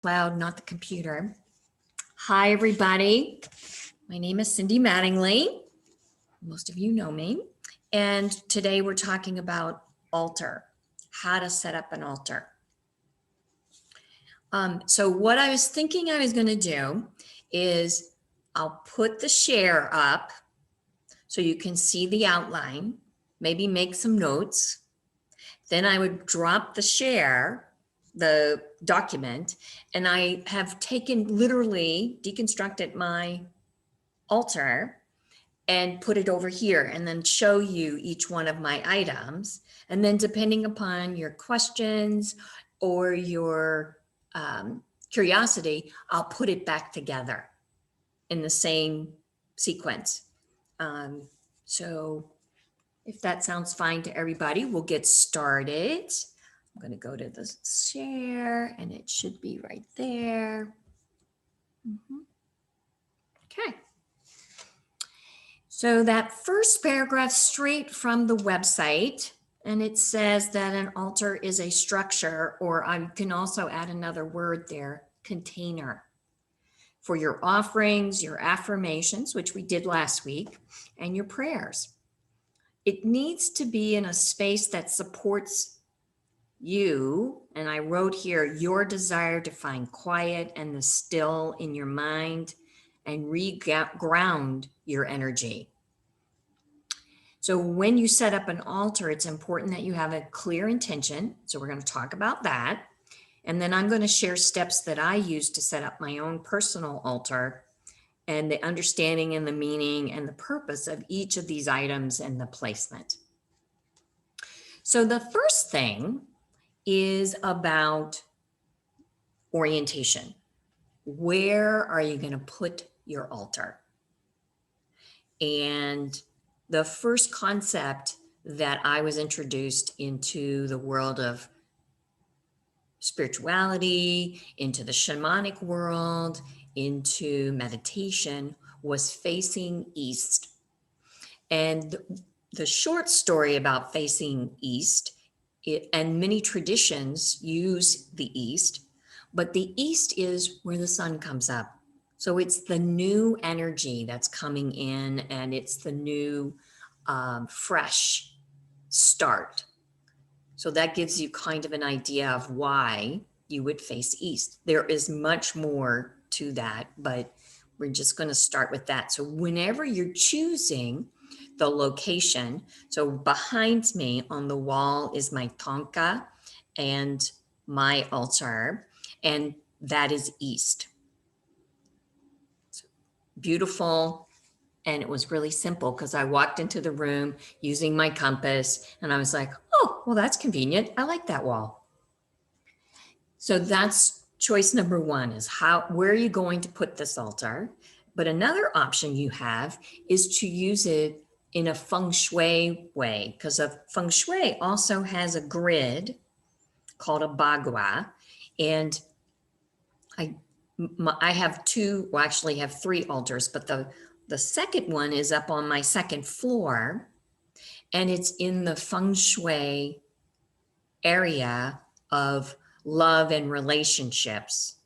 Cloud, not the computer. Hi, everybody. My name is Cindy Mattingly. Most of you know me. And today we're talking about altar, how to set up an altar. So what I was thinking I was going to do is I'll put the share up so you can see the outline, maybe make some notes. Then I would drop the share, the document, and I have literally deconstructed my altar and put it over here and then show you each one of my items. And then depending upon your questions or your curiosity, I'll put it back together in the same sequence. So if that sounds fine to everybody, we'll get started. I'm going to go to the share and it should be right there. Okay. So that first paragraph straight from the website, and it says that an altar is a structure, or I can also add another word there, container, for your offerings, your affirmations, which we did last week, and your prayers. It needs to be in a space that supports you, and I wrote here, your desire to find quiet and the still in your mind and reground your energy. So when you set up an altar, it's important that you have a clear intention. So we're going to talk about that. And then I'm going to share steps that I use to set up my own personal altar and the understanding and the meaning and the purpose of each of these items and the placement. So the first thing is about orientation. Where are you going to put your altar? And the first concept that I was introduced into the world of spirituality, into the shamanic world, into meditation was facing east. And the short story about facing east, and many traditions use the east, but the east is where the sun comes up. So it's the new energy that's coming in, and it's the new fresh start. So that gives you kind of an idea of why you would face east. There is much more to that, but we're just going to start with that. So whenever you're choosing the location, so behind me on the wall is my tonka and my altar, and that is east. Beautiful. And it was really simple because I walked into the room using my compass and I was like, oh, well, that's convenient. I like that wall. So that's choice number one, is where are you going to put this altar? But another option you have is to use it in a feng shui way, because a feng shui also has a grid called a bagua. And I have two, well, actually have three altars, but the second one is up on my second floor, and it's in the feng shui area of love and relationships.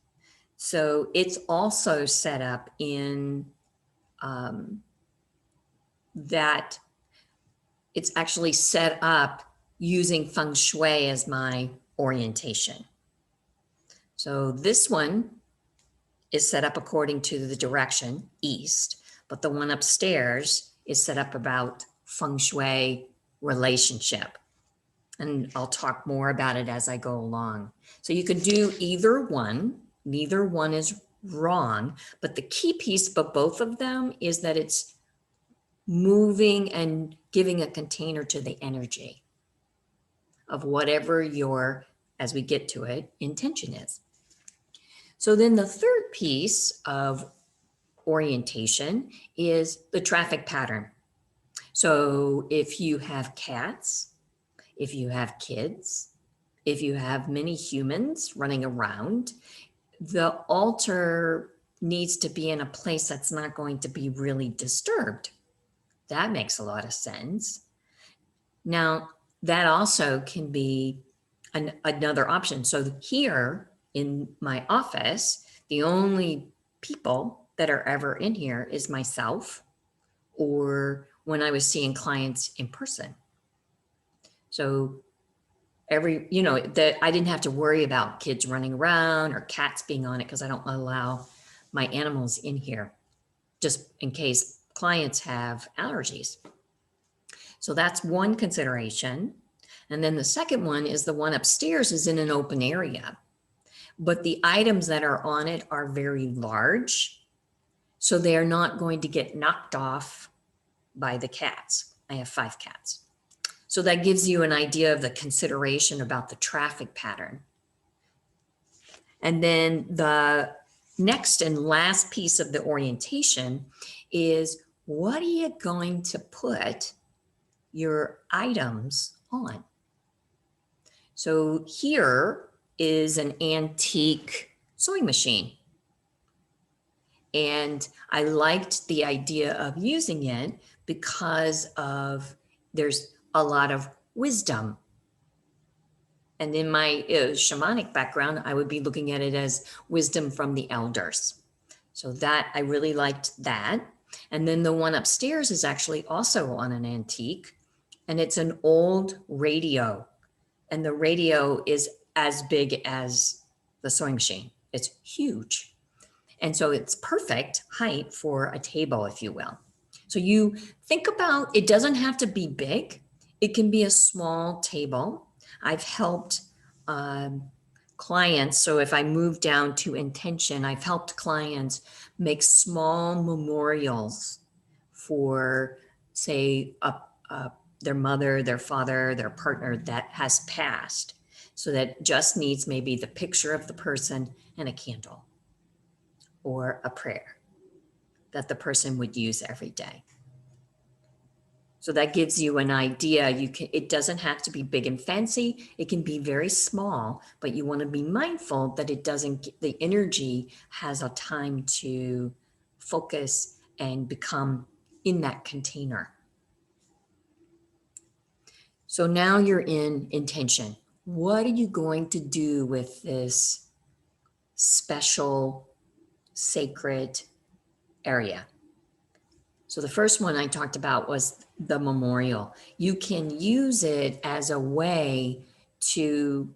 So it's also set up in that it's actually set up using feng shui as my orientation. So this one is set up according to the direction east, but the one upstairs is set up about feng shui relationship. And I'll talk more about it as I go along. So you could do either one. Neither one is wrong, but the key piece for both of them is that it's moving and giving a container to the energy of whatever your, as we get to it, intention is. So then the third piece of orientation is the traffic pattern. So if you have cats, if you have kids, if you have many humans running around, the altar needs to be in a place that's not going to be really disturbed. That makes a lot of sense. Now, that also can be another option. So here, in my office, the only people that are ever in here is myself, or when I was seeing clients in person. So that I didn't have to worry about kids running around or cats being on it, because I don't allow my animals in here just in case clients have allergies. So that's one consideration. And then the second one is the one upstairs is in an open area, but the items that are on it are very large. So they're not going to get knocked off by the cats. I have 5 cats. So that gives you an idea of the consideration about the traffic pattern. And then the next and last piece of the orientation is, what are you going to put your items on? So here is an antique sewing machine. And I liked the idea of using it because there's a lot of wisdom. And in my shamanic background, I would be looking at it as wisdom from the elders. So that, I really liked that. And then the one upstairs is actually also on an antique, and it's an old radio. And the radio is as big as the sewing machine. It's huge. And so it's perfect height for a table, if you will. So you think about, it doesn't have to be big. It can be a small table. I've helped clients. So if I move down to intention, I've helped clients make small memorials for, say, their mother, their father, their partner that has passed. So that just needs maybe the picture of the person and a candle or a prayer that the person would use every day. So that gives you an idea. It doesn't have to be big and fancy. It can be very small, but you want to be mindful that the energy has a time to focus and become in that container. So now you're in intention. What are you going to do with this special, sacred area? So the first one I talked about was the memorial. You can use it as a way to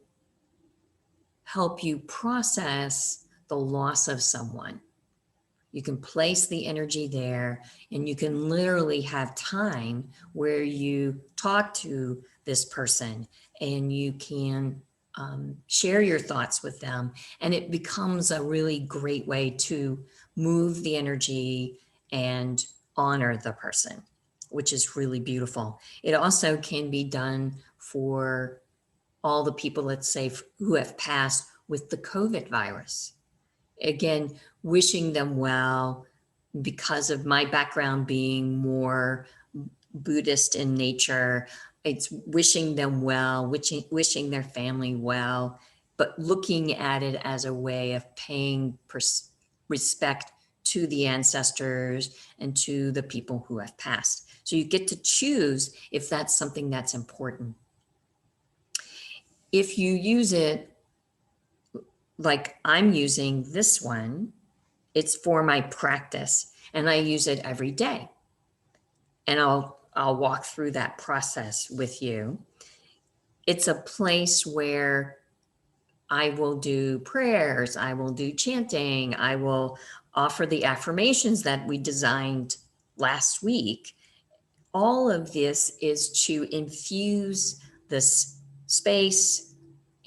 help you process the loss of someone. You can place the energy there, and you can literally have time where you talk to this person and you can share your thoughts with them. And it becomes a really great way to move the energy and honor the person, which is really beautiful. It also can be done for all the people, let's say, who have passed with the COVID virus. Again, wishing them well, because of my background being more Buddhist in nature. It's wishing them well, wishing their family well, but looking at it as a way of paying respect to the ancestors and to the people who have passed. So you get to choose if that's something that's important. If you use it like I'm using this one, it's for my practice, and I use it every day. And I'll walk through that process with you. It's a place where I will do prayers, I will do chanting, I will offer the affirmations that we designed last week. All of this is to infuse this space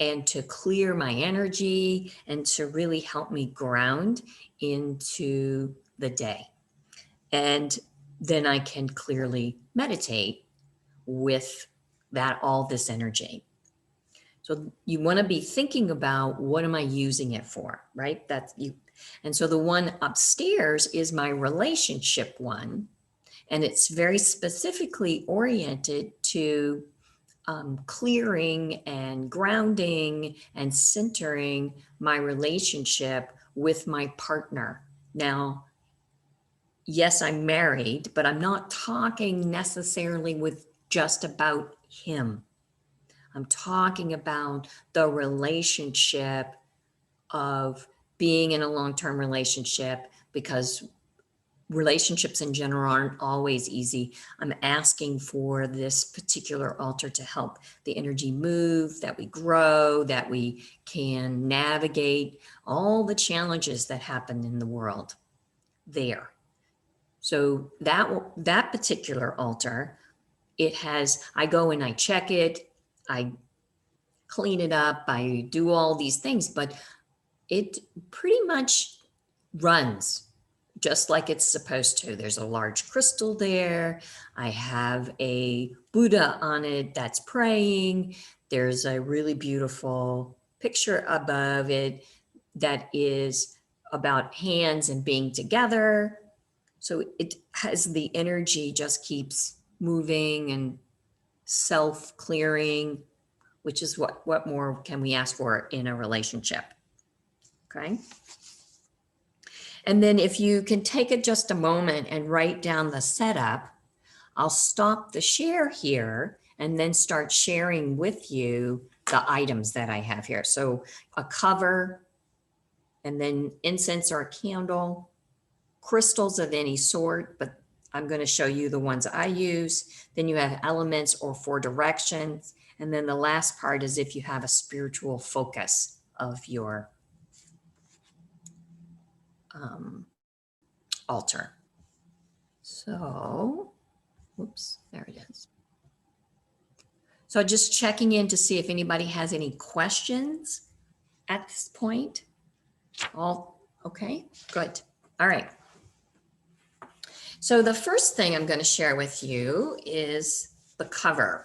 and to clear my energy and to really help me ground into the day. And then I can clearly meditate with all this energy. So you want to be thinking about, what am I using it for, right? And so the one upstairs is my relationship one, and it's very specifically oriented to clearing and grounding and centering my relationship with my partner. Now, yes, I'm married, but I'm not talking necessarily with just about him. I'm talking about the relationship of being in a long-term relationship, because relationships in general aren't always easy. I'm asking for this particular altar to help the energy move, that we grow, that we can navigate all the challenges that happen in the world there. So that particular altar, it has, I go and I check it, I clean it up, I do all these things, but it pretty much runs just like it's supposed to. There's a large crystal there. I have a Buddha on it that's praying. There's a really beautiful picture above it that is about hands and being together. So it has the energy, just keeps moving and self-clearing, which is what more can we ask for in a relationship? Okay. And then if you can take it just a moment and write down the setup, I'll stop the share here and then start sharing with you the items that I have here. So a cover, and then incense or a candle, crystals of any sort, but I'm going to show you the ones I use. Then you have elements or 4 directions. And then the last part is if you have a spiritual focus of your altar. So, whoops, there it is. So just checking in to see if anybody has any questions at this point. All okay, good. All right. So the first thing I'm going to share with you is the cover.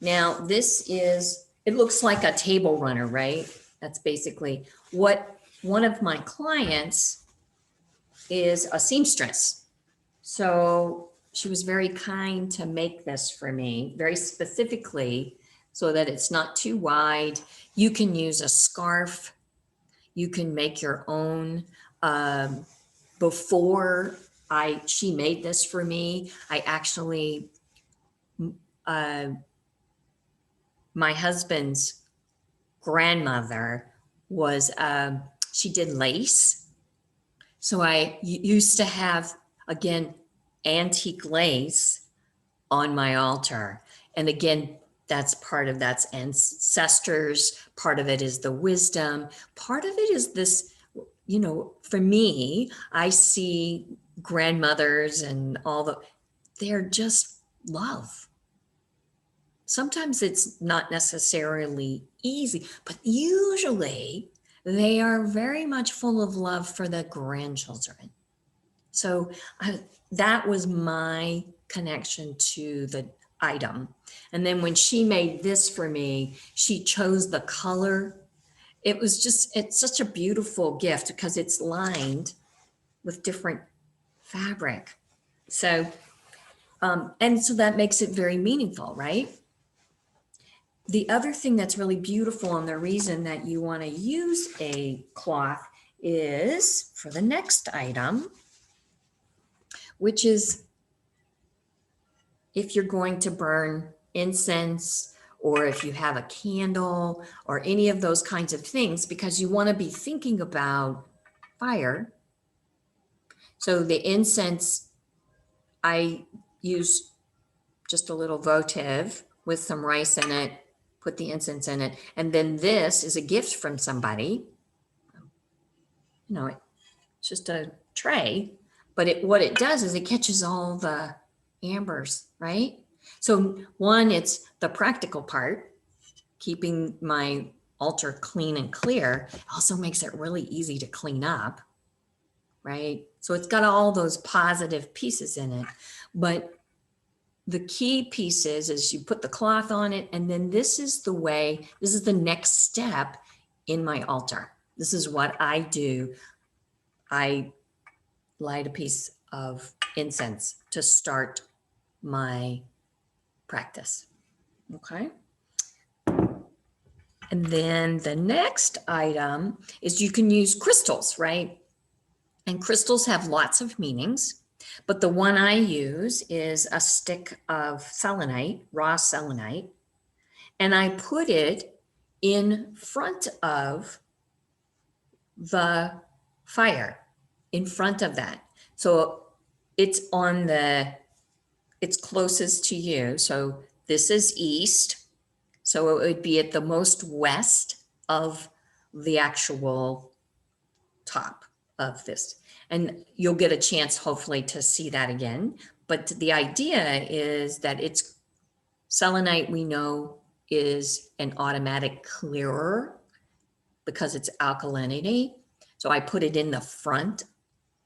Now this is, it looks like a table runner, right? That's basically what one of my clients is, a seamstress. So she was very kind to make this for me, very specifically, so that it's not too wide. You can use a scarf. You can make your own. Before she made this for me, I actually, my husband's grandmother was, she did lace. So I used to have, again, antique lace on my altar. And again, that's part of that's ancestors. Part of it is the wisdom. Part of it is this, you know, for me, I see grandmothers and they're just love. Sometimes it's not necessarily easy, but usually they are very much full of love for the grandchildren. So that was my connection to the item. And then when she made this for me, she chose the color. It was just, it's such a beautiful gift because it's lined with different fabric. So, and so that makes it very meaningful, right? The other thing that's really beautiful, and the reason that you want to use a cloth is for the next item, which is if you're going to burn incense, or if you have a candle or any of those kinds of things, because you want to be thinking about fire. So the incense, I use just a little votive with some rice in it, put the incense in it. And then this is a gift from somebody. You know, it's just a tray, but what it does is it catches all the ambers, right? So one, it's the practical part, keeping my altar clean and clear. It also makes it really easy to clean up, right? So it's got all those positive pieces in it. But the key piece is you put the cloth on it, and then this is the next step in my altar. This is what I do. I light a piece of incense to start my practice. Okay. And then the next item is you can use crystals, right? And crystals have lots of meanings, but the one I use is a stick of selenite, raw selenite, and I put it in front of the fire in front of that. So it's it's closest to you. So this is east. So it would be at the most west of the actual top of this. And you'll get a chance, hopefully, to see that again. But the idea is that it's selenite, we know, is an automatic clearer because it's alkalinity. So I put it in the front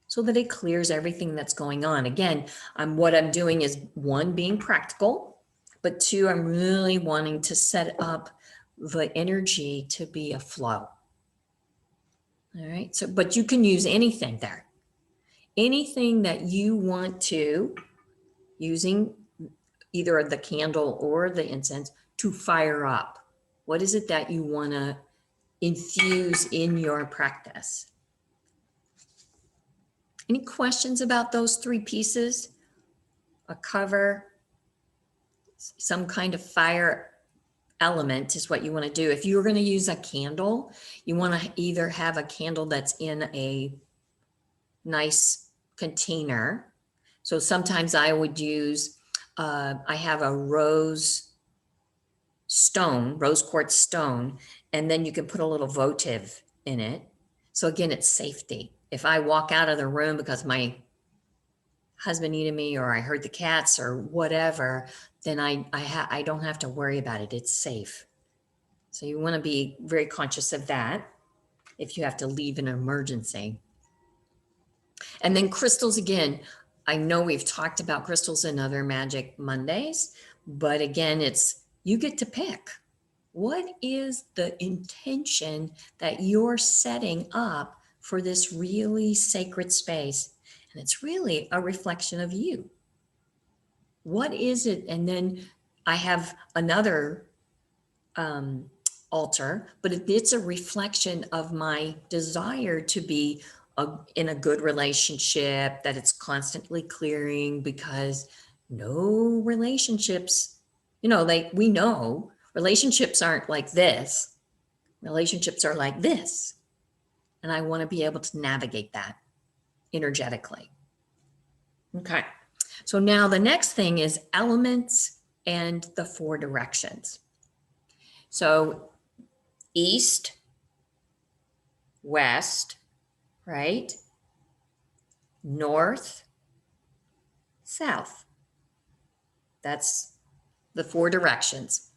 so that it clears everything that's going on. Again, what I'm doing is, one, being practical, but two, I'm really wanting to set up the energy to be a flow. All right, so, but you can use anything there. Anything that you want to, using either the candle or the incense, to fire up. What is it that you want to infuse in your practice? Any questions about those three pieces? A cover, some kind of fire element is what you want to do. If you're going to use a candle, you want to either have a candle that's in a nice container. So sometimes I would use, I have a rose quartz stone, and then you can put a little votive in it. So again, it's safety. If I walk out of the room because my husband needed me, or I heard the cats or whatever, then I don't have to worry about it. It's safe. So you want to be very conscious of that if you have to leave an emergency. And then crystals, again, I know we've talked about crystals in other Magic Mondays, but again, you get to pick. What is the intention that you're setting up for this really sacred space? And it's really a reflection of you. What is it? And then I have another altar, but it's a reflection of my desire to be in a good relationship, that it's constantly clearing, because no relationships, like we know relationships aren't like this. Relationships are like this. And I want to be able to navigate that energetically. Okay. So now the next thing is elements and the 4 directions. So east, west, right? North, south. That's the 4 directions.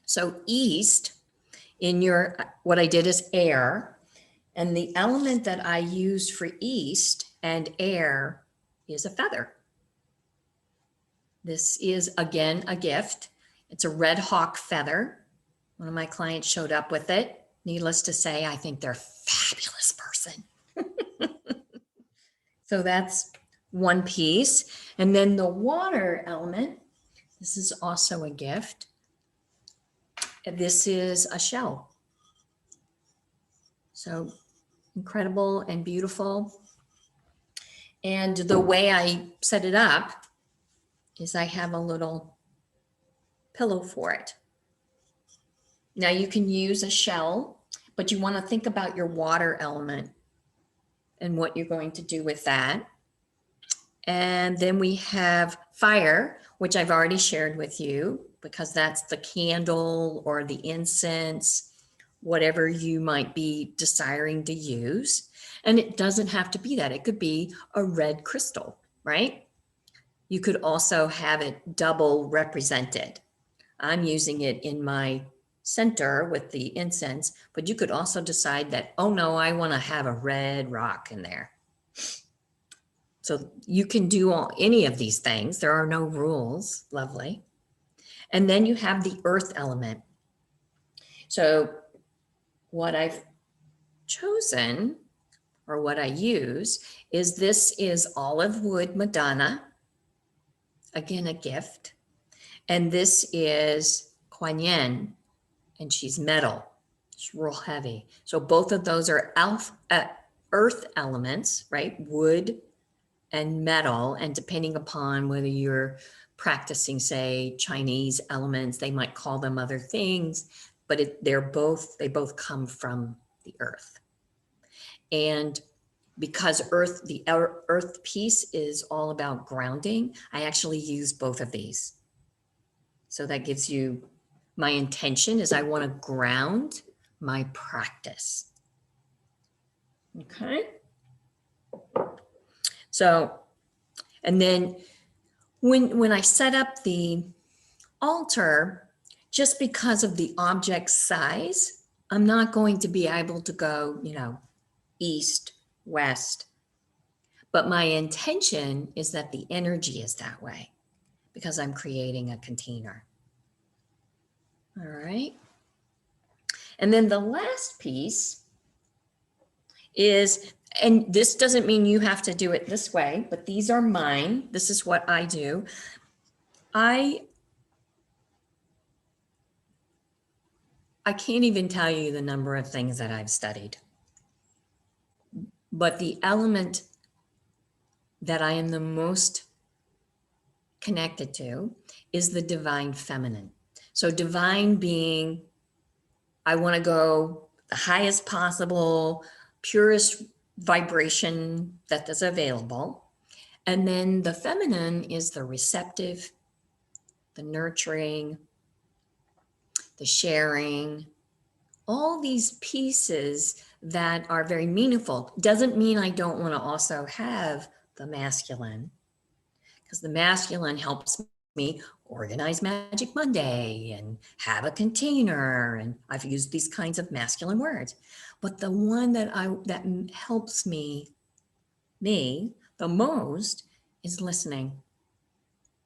So east, what I did is air, and the element that I used for east and air is a feather. This is, again, a gift. It's a red hawk feather. One of my clients showed up with it. Needless to say, I think they're a fabulous person. So that's one piece. And then the water element, this is also a gift. This is a shell. So incredible and beautiful. And the way I set it up is I have a little pillow for it. Now you can use a shell, but you want to think about your water element and what you're going to do with that. And then we have fire, which I've already shared with you, because that's the candle or the incense, whatever you might be desiring to use. And it doesn't have to be that. It could be a red crystal, right? You could also have it double represented. I'm using it in my center with the incense, but you could also decide that, oh no, I want to have a red rock in there. So you can do any of these things. There are no rules. Lovely. And then you have the earth element. So what I've chosen, or what I use, is this is olive wood Madonna. Again, a gift. And this is Kuan Yin, and she's metal. It's real heavy. So both of those are earth elements, right? Wood and metal. And depending upon whether you're practicing, say, Chinese elements, they might call them other things, but they both come from the earth. And because the earth piece is all about grounding, I actually use both of these. So that gives you, my intention is I want to ground my practice. Okay. So, and then when I set up the altar, just because of the object size, I'm not going to be able to go, east, west. But my intention is that the energy is that way because I'm creating a container. All right. And then the last piece is, and this doesn't mean you have to do it this way, but these are mine. This is what I do. I can't even tell you the number of things that I've studied, but the element that I am the most connected to is the divine feminine. So divine being, I want to go the highest possible, purest vibration that is available. And then the feminine is the receptive, the nurturing, the sharing, all these pieces that are very meaningful. Doesn't mean I don't want to also have the masculine, because the masculine helps me organize Magic Monday and have a container. And I've used these kinds of masculine words. But the one that helps me the most is listening,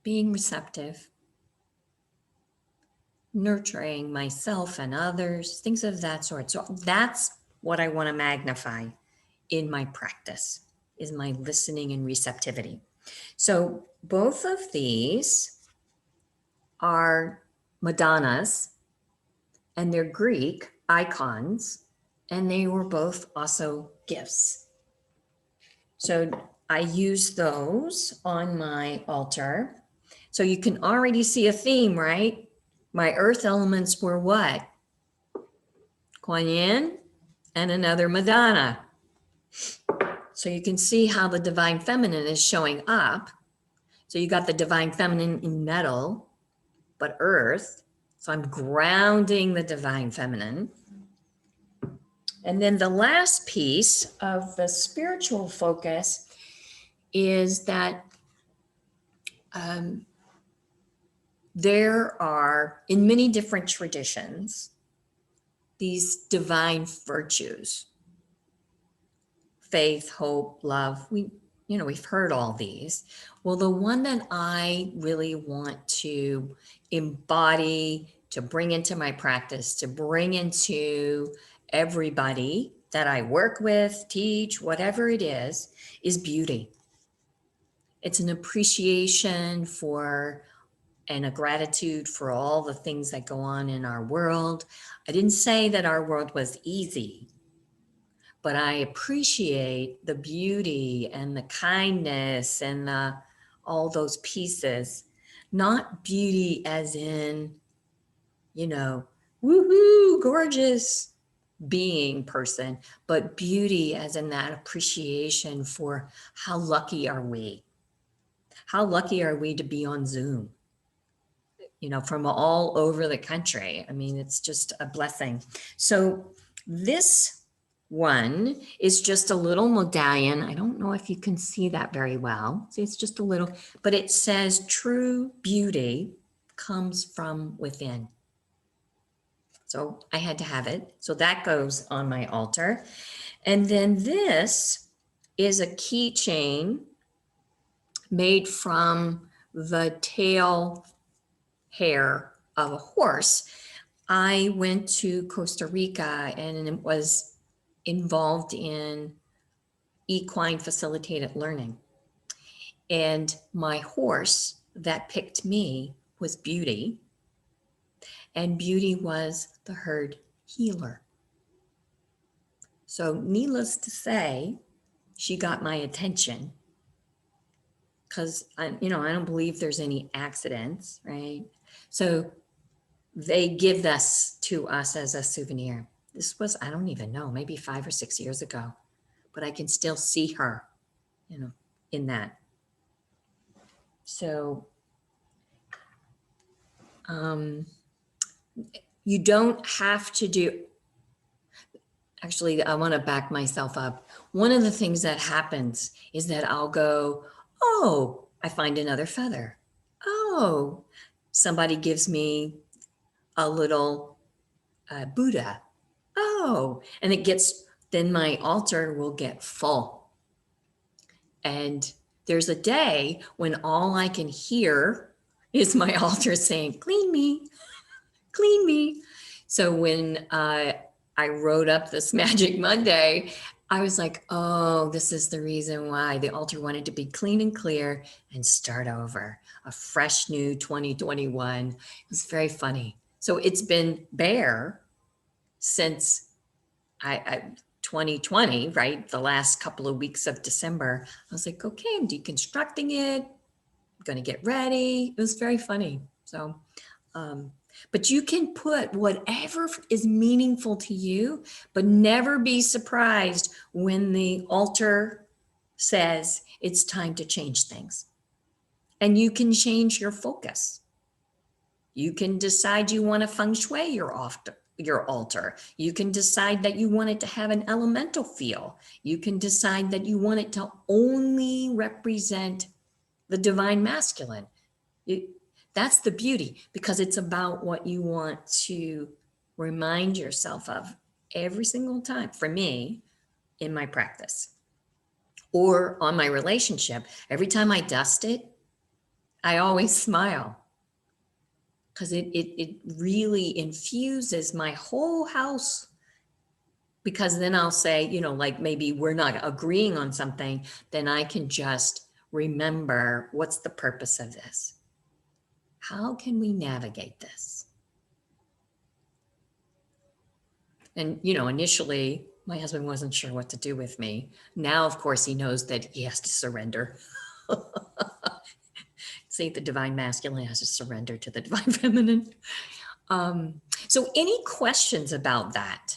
being receptive, nurturing myself and others, things of that sort. So that's what I want to magnify in my practice, is my listening and receptivity. So both of these are Madonnas, and they're Greek icons, and they were both also gifts. So I use those on my altar. So you can already see a theme, right? My earth elements were what? Kuan Yin and another Madonna. So you can see how the divine feminine is showing up. So you got the divine feminine in metal, but earth. So I'm grounding the divine feminine. And then the last piece of the spiritual focus is that there are, in many different traditions, these divine virtues: faith, hope, love. We've heard all these. Well, the one that I really want to embody, to bring into my practice, to bring into everybody that I work with, teach, whatever it is beauty. It's an appreciation for and a gratitude for all the things that go on in our world. I didn't say that our world was easy, but I appreciate the beauty and the kindness and all those pieces. Not beauty as in, woohoo, gorgeous being person, but beauty as in that appreciation for how lucky are we? How lucky are we to be on Zoom? From all over the country. I mean, it's just a blessing. So this one is just a little medallion. I don't know if you can see that very well. See, it's just a little, but it says true beauty comes from within. So I had to have it. So that goes on my altar. And then this is a keychain made from the tail hair of a horse. I went to Costa Rica and was involved in equine facilitated learning. And my horse that picked me was Beauty. And Beauty was the herd healer. So needless to say, she got my attention because I don't believe there's any accidents, right? So they give this to us as a souvenir. This was, I don't even know, maybe 5 or 6 years ago. but I can still see her, you know, in that. So you don't have to do, actually, I want to back myself up. One of the things that happens is that I'll go, oh, I find another feather. Oh, somebody gives me a little Buddha. Oh, and it gets, then my altar will get full. And there's a day when all I can hear is my altar saying, clean me, clean me. So when I wrote up this Magic Monday, I was like, oh, this is the reason why the altar wanted to be clean and clear and start over a fresh new 2021. It was very funny. So it's been bare since I 2020, right? The last couple of weeks of December. I was like, okay, I'm deconstructing it. I'm going to get ready. It was very funny. So, but you can put whatever is meaningful to you, but never be surprised when the altar says it's time to change things. And you can change your focus. You can decide you want to feng shui your altar. You can decide that you want it to have an elemental feel. You can decide that you want it to only represent the divine masculine. That's the beauty, because it's about what you want to remind yourself of every single time. For me, in my practice or on my relationship, every time I dust it, I always smile, because it really infuses my whole house. Because then I'll say, you know, like maybe we're not agreeing on something, then I can just remember, what's the purpose of this? How can we navigate this? And, you know, initially my husband wasn't sure what to do with me. Now, of course, he knows that he has to surrender. See, the divine masculine has to surrender to the divine feminine. So any questions about that?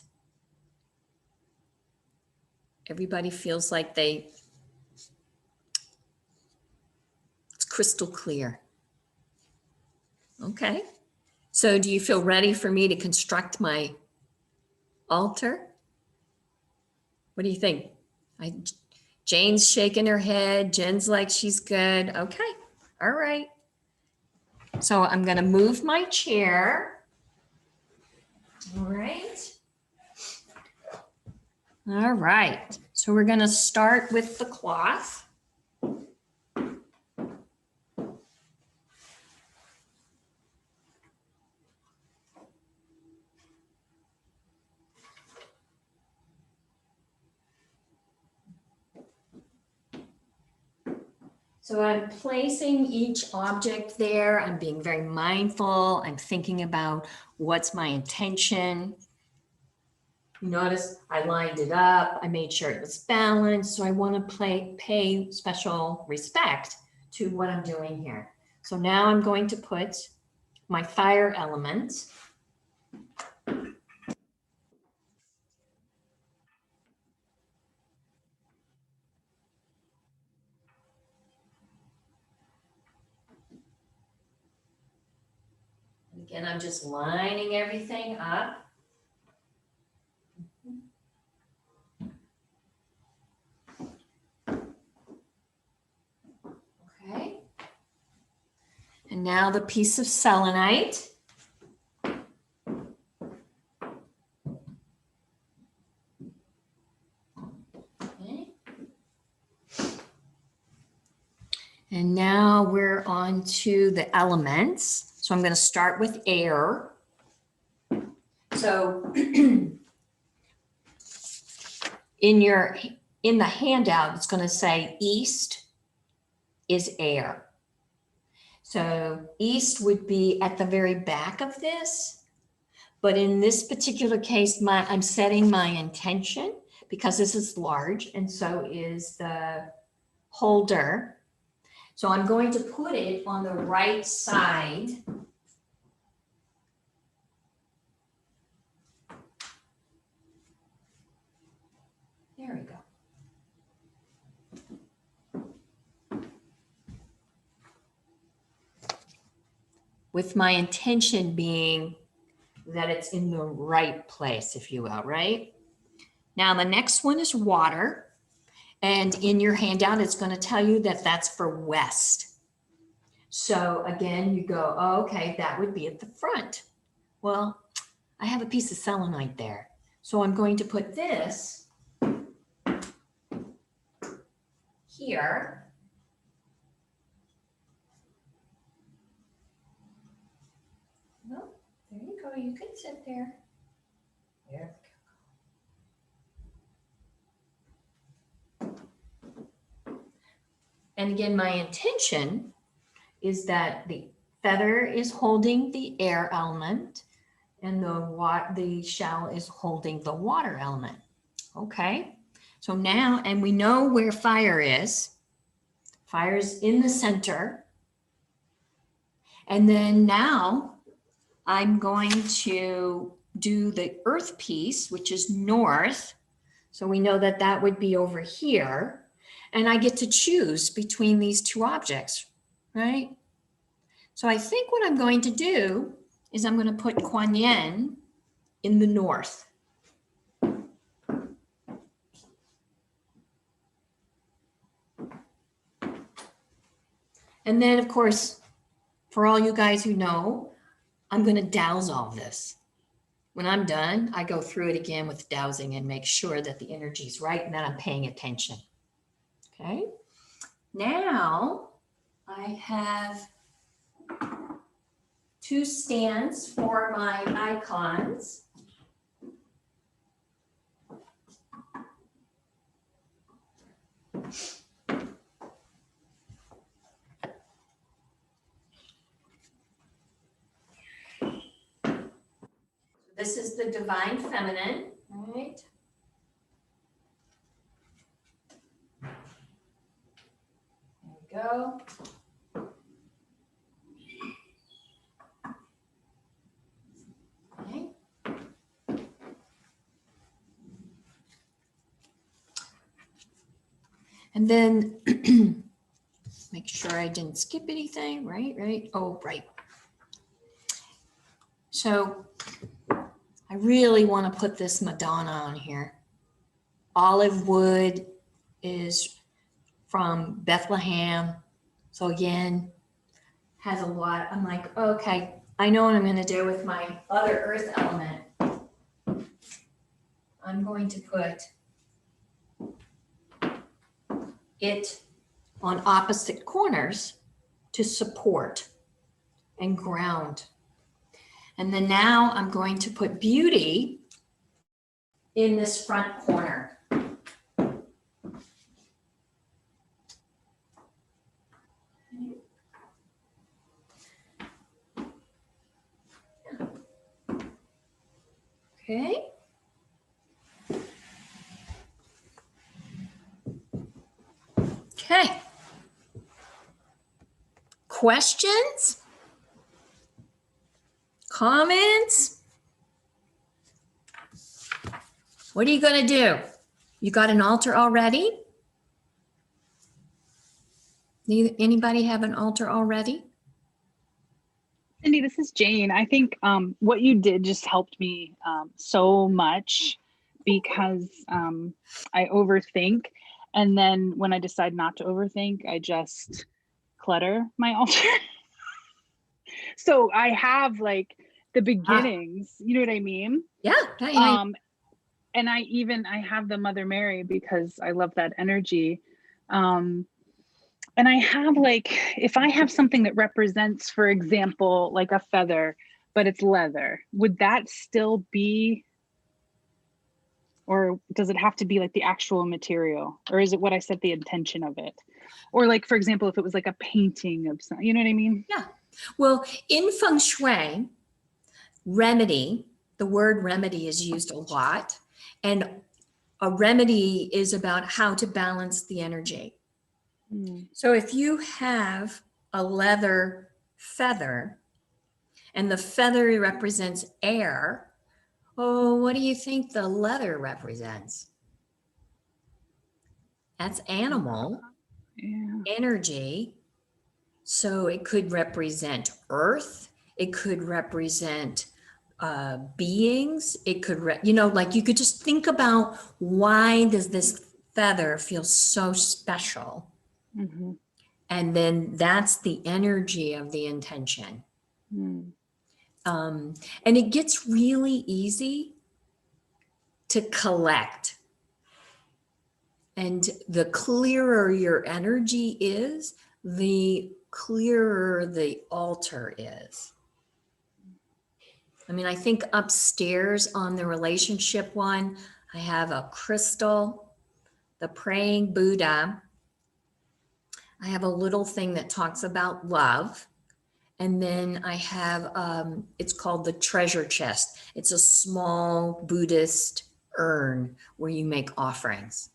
Everybody feels like it's crystal clear. Okay. So do you feel ready for me to construct my altar? What do you think? Jane's shaking her head. Jen's like, she's good. Okay. All right. So I'm going to move my chair. All right. All right. So we're going to start with the cloth. So I'm placing each object there. I'm being very mindful. I'm thinking about what's my intention. Notice I lined it up. I made sure it was balanced. So I want to pay special respect to what I'm doing here. So now I'm going to put my fire element. Again, I'm just lining everything up. Okay. And now the piece of selenite. Okay. And now we're on to the elements. So I'm going to start with air. So in the handout, it's going to say east is air. So east would be at the very back of this. But in this particular case, I'm setting my intention, because this is large and so is the holder. So I'm going to put it on the right side. There we go. with my intention being that it's in the right place, if you will, right? Now, the next one is water. And in your handout, it's going to tell you that that's for west. So again, you go, oh, okay, that would be at the front. Well, I have a piece of selenite there. So I'm going to put this here. Well, there you go. You can sit there. There we go. And again, my intention is that the feather is holding the air element and the shell is holding the water element. Okay, so now, and we know where fire is. Fire is in the center. And then now I'm going to do the earth piece, which is north. So we know that that would be over here. And I get to choose between these two objects, right? So I think what I'm going to do is I'm going to put Kuan Yin in the north. And then, of course, for all you guys who know, I'm going to douse all this. When I'm done, I go through it again with dowsing and make sure that the energy is right and that I'm paying attention. Okay. Now I have 2 stands for my icons. This is the divine feminine, right? There we go. Okay. And then make sure I didn't skip anything, right? Oh, right. So I really want to put this Madonna on here. Olive wood is from Bethlehem. So again, has a lot. I'm like, okay, I know what I'm going to do with my other earth element. I'm going to put it on opposite corners to support and ground. And then now I'm going to put beauty in this front corner. Okay. Okay. Questions? Comments? What are you going to do? You got an altar already? Anybody have an altar already? Cindy, this is Jane. I think what you did just helped me so much because I overthink. And then when I decide not to overthink, I just clutter my altar. So I have like the beginnings, you know what I mean? Yeah. And I have the Mother Mary because I love that energy. And I have like, if I have something that represents, for example, like a feather, but it's leather, would that still be, or does it have to be like the actual material? Or is it what I set the intention of it? Or like, for example, if it was like a painting of something, you know what I mean? Yeah. Well, in feng shui, remedy, the word remedy is used a lot. And a remedy is about how to balance the energy. So if you have a leather feather and the feather represents air, oh, what do you think the leather represents? That's animal energy. So it could represent earth. It could represent beings. It could, like you could just think about, why does this feather feel so special? Mm-hmm. And then that's the energy of the intention. Mm. And it gets really easy to collect. And the clearer your energy is, the clearer the altar is. I mean, I think upstairs on the relationship one, I have a crystal, the praying Buddha. I have a little thing that talks about love. And then I have, it's called the treasure chest. It's a small Buddhist urn where you make offerings.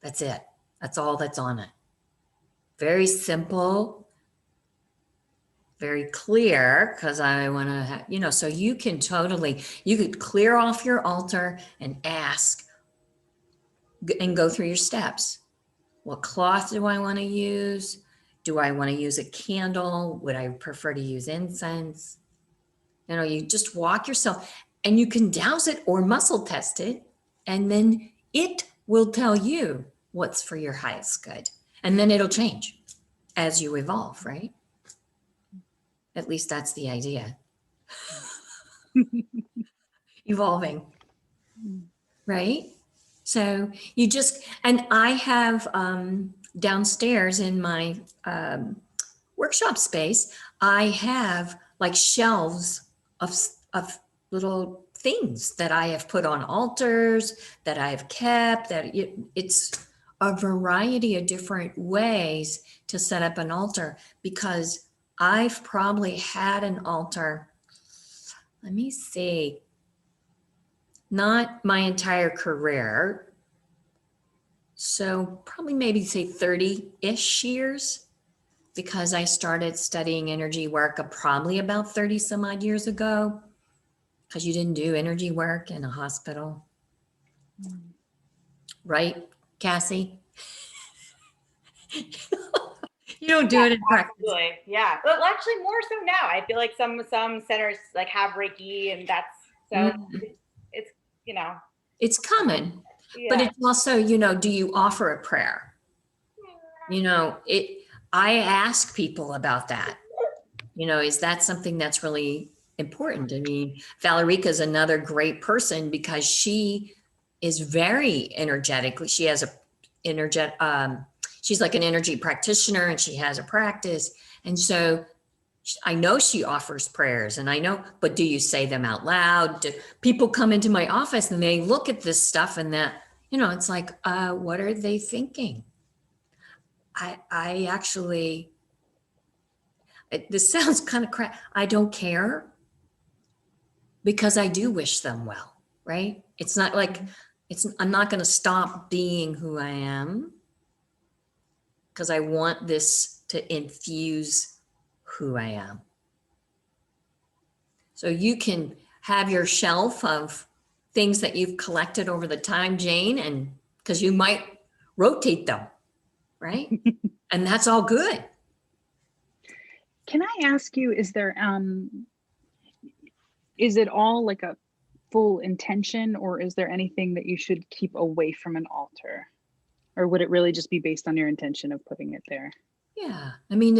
That's it. That's all that's on it. Very simple, very clear, because I want to have, so you can totally, you could clear off your altar and ask and go through your steps. What cloth do I want to use? Do I want to use a candle? Would I prefer to use incense? You just walk yourself, and you can douse it or muscle test it, and then it will tell you what's for your highest good. And then it'll change as you evolve, right? At least that's the idea. Evolving, right? So you just, and I have downstairs in my workshop space, I have like shelves of little things that I have put on altars, that I've kept, that it's a variety of different ways to set up an altar, because I've probably had an altar, let me see, not my entire career. So probably maybe say 30-ish years, because I started studying energy work probably about 30 some odd years ago, because you didn't do energy work in a hospital. Right, Cassie? You don't do it in practice. Absolutely. Yeah. Well, actually more so now. I feel like some centers like have Reiki, and that's so it's it's common, yeah. but it's also, do you offer a prayer? I ask people about that. Is that something that's really important? I mean, Valerica is another great person, because she is very energetically, she has she's like an energy practitioner, and she has a practice. And so I know she offers prayers, and I know, but do you say them out loud? Do people come into my office and they look at this stuff, and that, it's like, what are they thinking? I actually, this sounds kind of crap. I don't care, because I do wish them well, right? It's not like I'm not going to stop being who I am, because I want this to infuse who I am. So you can have your shelf of things that you've collected over the time, Jane, and because you might rotate them, right? And that's all good. Can I ask you, is it all like a full intention, or is there anything that you should keep away from an altar? Or would it really just be based on your intention of putting it there? Yeah. I mean,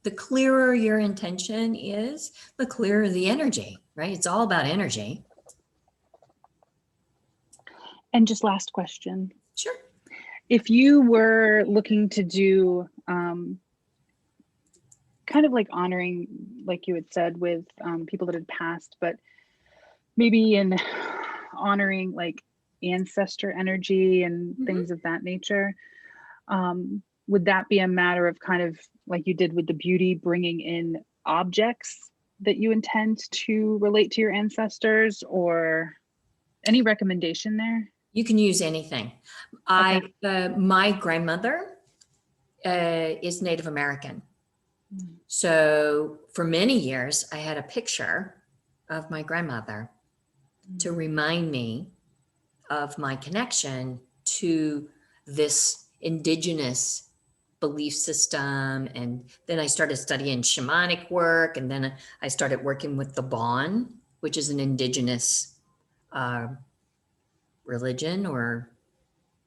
the clearer your intention is, the clearer the energy, right? It's all about energy. And just last question. Sure. If you were looking to do kind of like honoring, like you had said, with people that had passed, but maybe in honoring like ancestor energy and things of that nature, would that be a matter of kind of like you did with the beauty, bringing in objects that you intend to relate to your ancestors, or any recommendation there? You can use anything. Okay. My grandmother is Native American. So for many years, I had a picture of my grandmother to remind me of my connection to this indigenous belief system. And then I started studying shamanic work. And then I started working with the Bon, which is an indigenous religion, or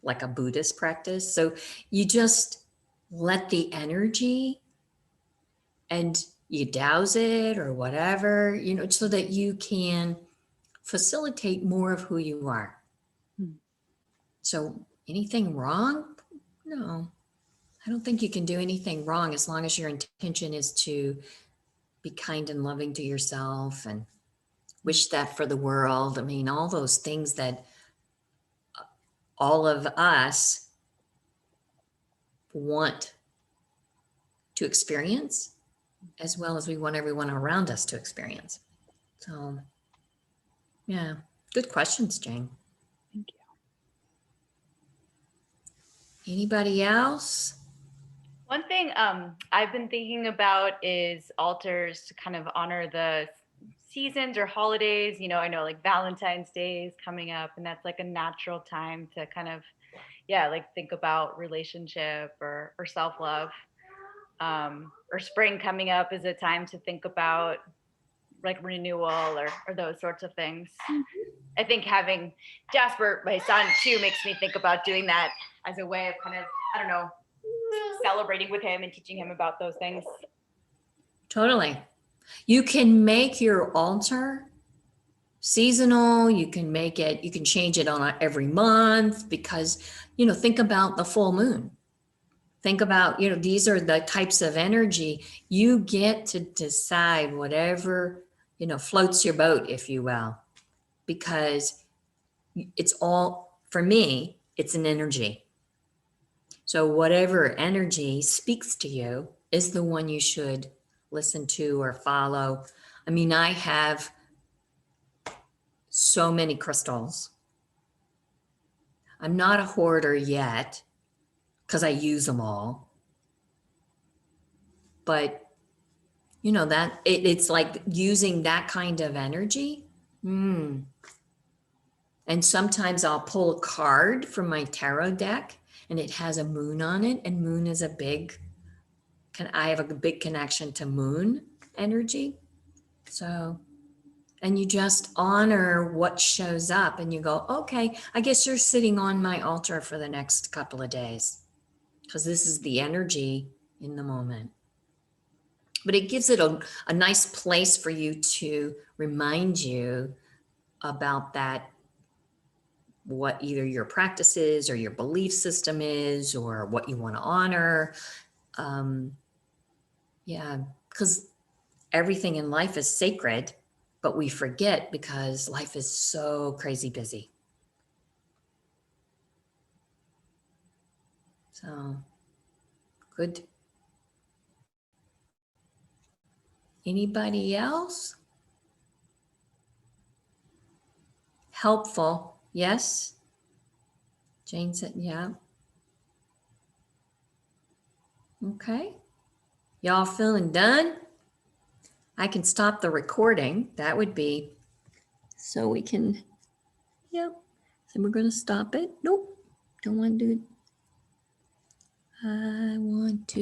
like a Buddhist practice. So you just let the energy, and you douse it or whatever, so that you can facilitate more of who you are. So anything wrong? No, I don't think you can do anything wrong as long as your intention is to be kind and loving to yourself and wish that for the world. I mean, all those things that all of us want to experience, as well as we want everyone around us to experience. So, yeah, good questions, Jane. Thank you. Anybody else? One thing I've been thinking about is altars to kind of honor the seasons or holidays. I know like Valentine's Day is coming up, and that's like a natural time to kind of, like think about relationship or self-love. Or spring coming up is a time to think about like renewal or those sorts of things. I think having Jasper, my son, too, makes me think about doing that as a way of kind of, I don't know, celebrating with him and teaching him about those things. Totally. You can make your altar seasonal. You can change it on every month, because, think about the full moon. Think about, these are the types of energy. You get to decide whatever, floats your boat, if you will, because it's all, for me, it's an energy. So whatever energy speaks to you is the one you should listen to or follow. I mean, I have so many crystals. I'm not a hoarder yet because I use them all. But that it's like using that kind of energy. And sometimes I'll pull a card from my tarot deck, and it has a moon on it, and moon is I have a big connection to moon energy. So, and you just honor what shows up, and you go, okay, I guess you're sitting on my altar for the next couple of days, because this is the energy in the moment. But it gives it a nice place for you to remind you about that, what either your practice is or your belief system is, or what you want to honor. Because everything in life is sacred, but we forget because life is so crazy busy. So, good. Anybody else? Helpful, yes? Jane said, yeah. Okay. Y'all feeling done? I can stop the recording. That would be, so we can, yep. So we're going to stop it. Nope. Don't want to do it. I want to